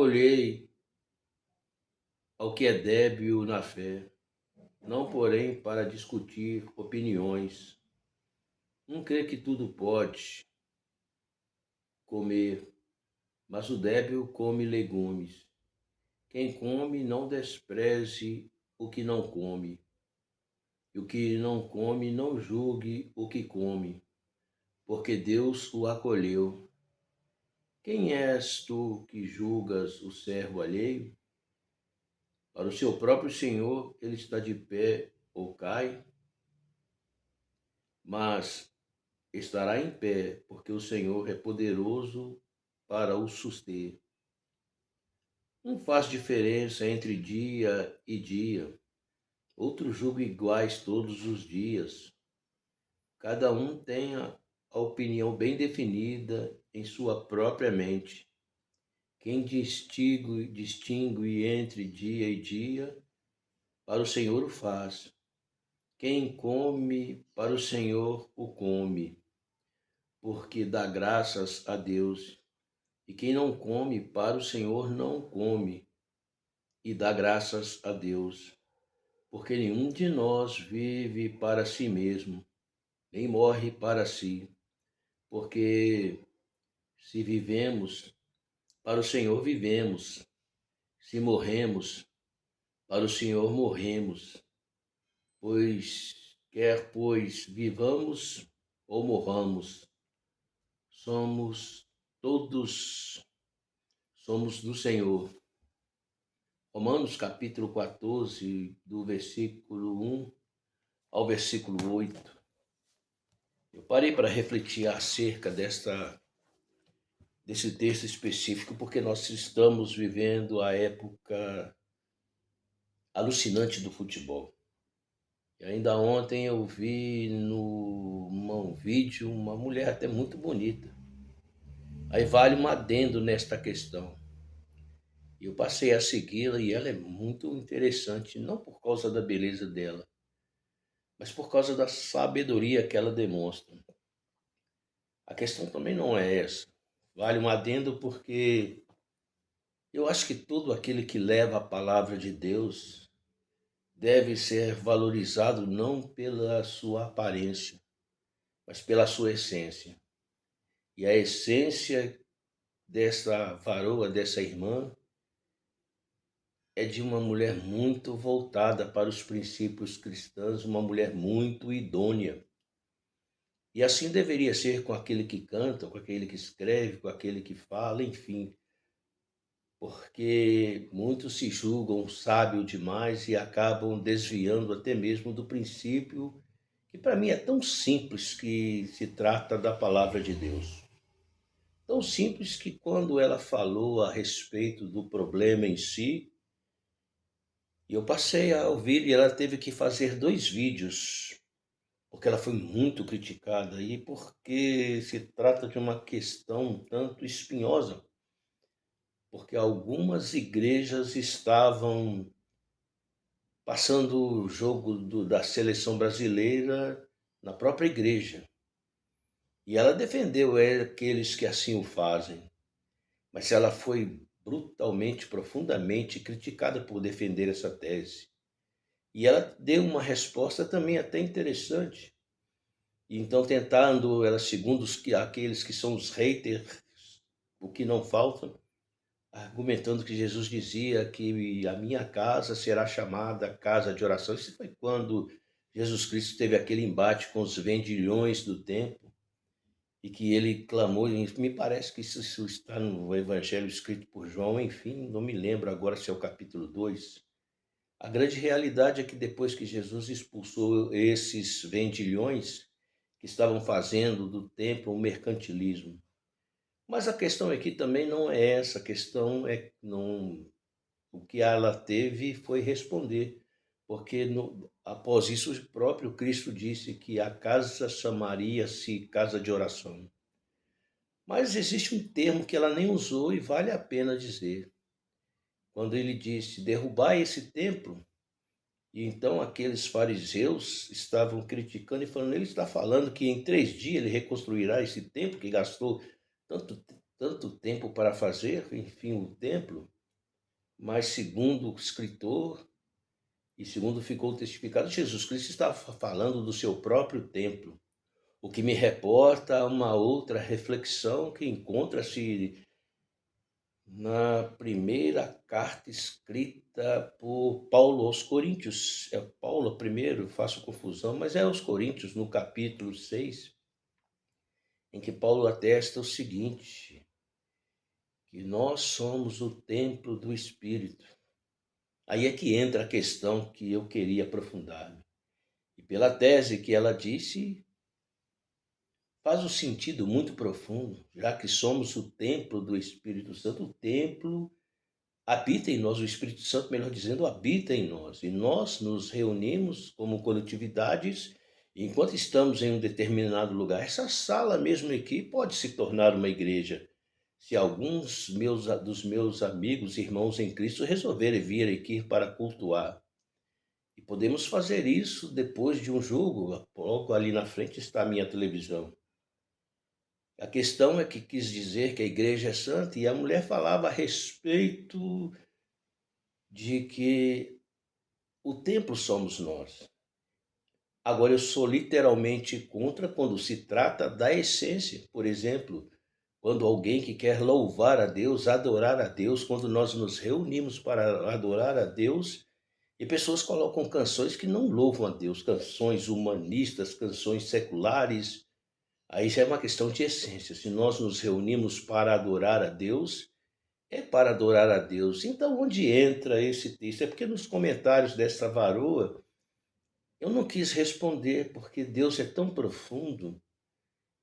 Acolhei ao que é débil na fé, não porém para discutir opiniões. Um crê que tudo pode comer, mas o débil come legumes. Quem come não despreze o que não come, e o que não come não julgue o que come, porque Deus o acolheu. Quem és tu que julgas o servo alheio? Para o seu próprio Senhor ele está de pé ou cai, mas estará em pé, porque o Senhor é poderoso para o suster. Um faz diferença entre dia e dia, outro julga iguais todos os dias. Cada um tem a opinião bem definida em sua própria mente. Quem distingue entre dia e dia, para o Senhor o faz. Quem come, para o Senhor o come, porque dá graças a Deus. E quem não come, para o Senhor não come, e dá graças a Deus. Porque nenhum de nós vive para si mesmo, nem morre para si. Porque se vivemos, para o Senhor vivemos. Se morremos, para o Senhor morremos. Pois vivamos ou morramos, somos todos somos do Senhor. Romanos capítulo 14, do versículo 1 ao versículo 8. Eu parei para refletir acerca desse texto específico, porque nós estamos vivendo a época alucinante do futebol. E ainda ontem eu vi num vídeo uma mulher até muito bonita. Aí vale um adendo nesta questão. Eu passei a segui-la e ela é muito interessante, não por causa da beleza dela, mas por causa da sabedoria que ela demonstra. A questão também não é essa. Vale um adendo porque eu acho que todo aquele que leva a palavra de Deus deve ser valorizado não pela sua aparência, mas pela sua essência. E a essência dessa varoa, dessa irmã, é de uma mulher muito voltada para os princípios cristãos, uma mulher muito idônea. E assim deveria ser com aquele que canta, com aquele que escreve, com aquele que fala, enfim. Porque muitos se julgam sábios demais e acabam desviando até mesmo do princípio que para mim é tão simples, que se trata da palavra de Deus. Tão simples que quando ela falou a respeito do problema em si, eu passei a ouvir e ela teve que fazer 2 vídeos, porque ela foi muito criticada e porque se trata de uma questão um tanto espinhosa, porque algumas igrejas estavam passando o jogo da seleção brasileira na própria igreja. E ela defendeu aqueles que assim o fazem, mas ela foi brutalmente, profundamente criticada por defender essa tese. E ela deu uma resposta também até interessante. E então, tentando, ela, segundo aqueles que são os haters, o que não falta, argumentando que Jesus dizia que a minha casa será chamada casa de oração. Isso foi quando Jesus Cristo teve aquele embate com os vendilhões do templo e que ele clamou, e me parece que isso está no evangelho escrito por João, enfim, não me lembro agora se é o capítulo 2. A grande realidade é que depois que Jesus expulsou esses vendilhões que estavam fazendo do templo um mercantilismo. Mas a questão aqui também não é essa, a questão é não, o que ela teve foi responder, porque após isso o próprio Cristo disse que a casa chamaria-se casa de oração. Mas existe um termo que ela nem usou e vale a pena dizer. Quando ele disse, derrubai esse templo, e então aqueles fariseus estavam criticando e falando, ele está falando que em 3 dias ele reconstruirá esse templo que gastou tanto tempo para fazer, enfim, o templo, mas segundo o escritor e segundo ficou testificado, Jesus Cristo estava falando do seu próprio templo, o que me reporta a uma outra reflexão que encontra-se na primeira carta escrita por Paulo aos Coríntios. É Paulo primeiro, faço confusão, mas é aos Coríntios, no capítulo 6, em que Paulo atesta o seguinte, que nós somos o templo do Espírito. Aí é que entra a questão que eu queria aprofundar. E pela tese que ela disse, faz um sentido muito profundo, já que somos o templo do Espírito Santo, o templo habita em nós, o Espírito Santo, melhor dizendo, habita em nós. E nós nos reunimos como coletividades, e enquanto estamos em um determinado lugar, essa sala mesmo aqui pode se tornar uma igreja. Se alguns dos meus amigos, irmãos em Cristo, resolverem vir aqui para cultuar. E podemos fazer isso depois de um jogo, logo ali na frente está a minha televisão. A questão é que quis dizer que a igreja é santa e a mulher falava a respeito de que o templo somos nós. Agora, eu sou literalmente contra quando se trata da essência. Por exemplo, quando alguém que quer louvar a Deus, adorar a Deus, quando nós nos reunimos para adorar a Deus, e pessoas colocam canções que não louvam a Deus, canções humanistas, canções seculares. Aí já é uma questão de essência. Se nós nos reunimos para adorar a Deus, é para adorar a Deus. Então, onde entra esse texto? É porque nos comentários dessa varoa, eu não quis responder, porque Deus é tão profundo,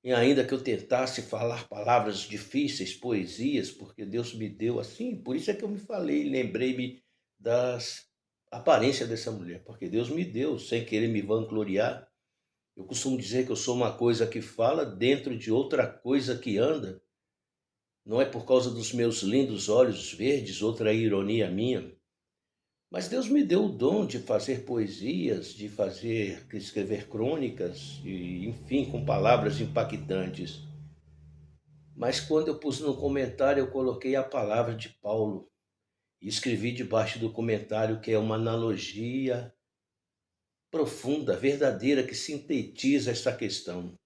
e ainda que eu tentasse falar palavras difíceis, poesias, porque Deus me deu assim, por isso é que eu me falei, lembrei-me das aparência dessa mulher, porque Deus me deu, sem querer me vangloriar. Eu costumo dizer que eu sou uma coisa que fala dentro de outra coisa que anda. Não é por causa dos meus lindos olhos verdes, outra ironia minha, mas Deus me deu o dom de fazer poesias, de escrever crônicas, e, enfim, com palavras impactantes. Mas quando eu pus no comentário, eu coloquei a palavra de Paulo e escrevi debaixo do comentário que é uma analogia profunda, verdadeira, que sintetiza esta questão.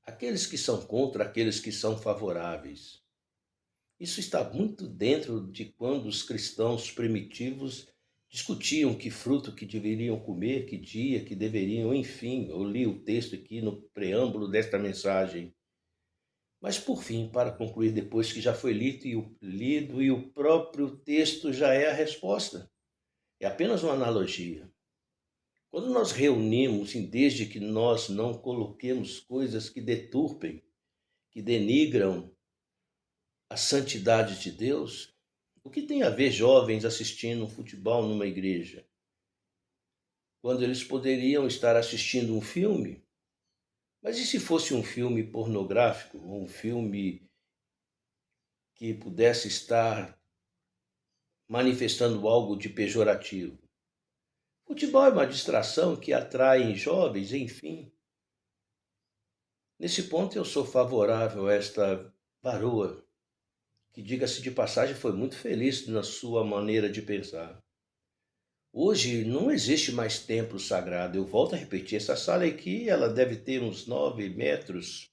Aqueles que são contra, aqueles que são favoráveis. Isso está muito dentro de quando os cristãos primitivos discutiam que fruto que deveriam comer, que dia que deveriam, enfim, eu li o texto aqui no preâmbulo desta mensagem. Mas por fim, para concluir, depois que já foi lido e o próprio texto já é a resposta, é apenas uma analogia. Quando nós reunimos, desde que nós não coloquemos coisas que deturpem, que denigram a santidade de Deus, o que tem a ver jovens assistindo um futebol numa igreja? Quando eles poderiam estar assistindo um filme? Mas e se fosse um filme pornográfico, ou um filme que pudesse estar manifestando algo de pejorativo? Futebol é uma distração que atrai jovens, enfim. Nesse ponto eu sou favorável a esta varoa, que, diga-se de passagem, foi muito feliz na sua maneira de pensar. Hoje não existe mais templo sagrado. Eu volto a repetir, essa sala aqui, ela deve ter uns 9 metros,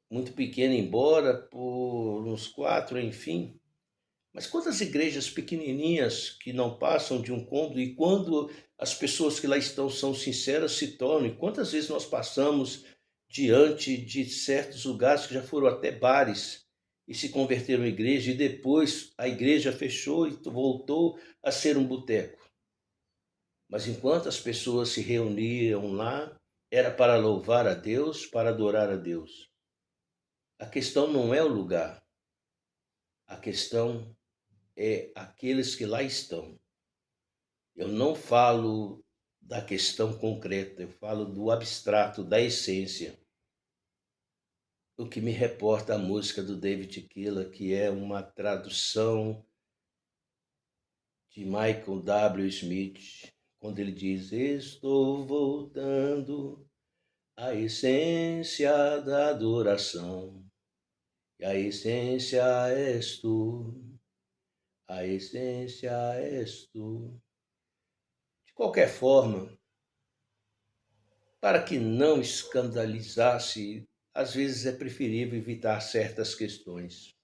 muito pequena, embora por uns 4, enfim. Mas quantas igrejas pequenininhas que não passam de um cômodo, e quando as pessoas que lá estão são sinceras, se tornam, e quantas vezes nós passamos diante de certos lugares que já foram até bares e se converteram em igreja, e depois a igreja fechou e voltou a ser um boteco. Mas enquanto as pessoas se reuniam lá, era para louvar a Deus, para adorar a Deus. A questão não é o lugar, a questão é aqueles que lá estão. Eu não falo da questão concreta, eu falo do abstrato, da essência. O que me reporta a música do David Keeler, que é uma tradução de Michael W. Smith, quando ele diz: estou voltando à essência da adoração. e a essência és tu, a essência és tu. De qualquer forma, para que não escandalizasse, às vezes é preferível evitar certas questões.